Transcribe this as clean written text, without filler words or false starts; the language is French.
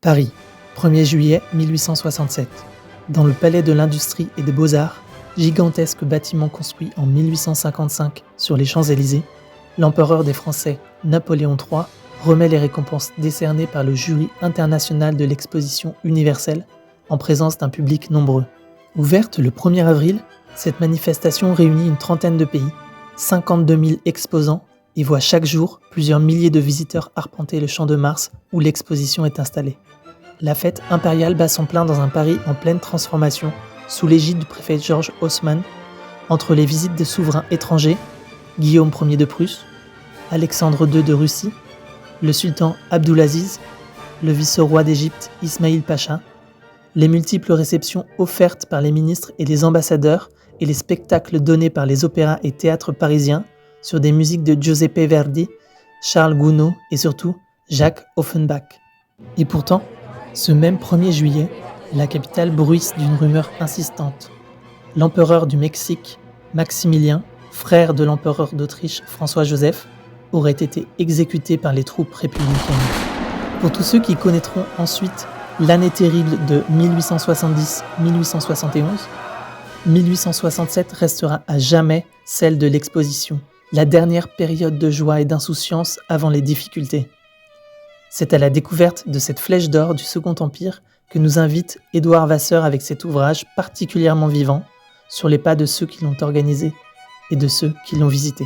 Paris, 1er juillet 1867. Dans le Palais de l'Industrie et des Beaux-Arts, gigantesque bâtiment construit en 1855 sur les Champs-Élysées, l'empereur des Français, Napoléon III, remet les récompenses décernées par le jury international de l'exposition universelle en présence d'un public nombreux. Ouverte le 1er avril, cette manifestation réunit une trentaine de pays, 52 000 exposants et voit chaque jour plusieurs milliers de visiteurs arpenter le Champ de Mars où l'exposition est installée. La fête impériale bat son plein dans un Paris en pleine transformation, sous l'égide du préfet Georges Haussmann, entre les visites des souverains étrangers, Guillaume Ier de Prusse, Alexandre II de Russie, le sultan Abdulaziz, le vice-roi d'Égypte Ismaïl Pacha, les multiples réceptions offertes par les ministres et les ambassadeurs et les spectacles donnés par les opéras et théâtres parisiens sur des musiques de Giuseppe Verdi, Charles Gounod et surtout Jacques Offenbach. Et pourtant, ce même 1er juillet, la capitale bruisse d'une rumeur insistante. L'empereur du Mexique, Maximilien, frère de l'empereur d'Autriche François-Joseph, aurait été exécuté par les troupes républicaines. Pour tous ceux qui connaîtront ensuite l'année terrible de 1870-1871, 1867 restera à jamais celle de l'exposition, la dernière période de joie et d'insouciance avant les difficultés. C'est à la découverte de cette flèche d'or du Second Empire que nous invite Édouard Vasseur avec cet ouvrage particulièrement vivant sur les pas de ceux qui l'ont organisé et de ceux qui l'ont visité.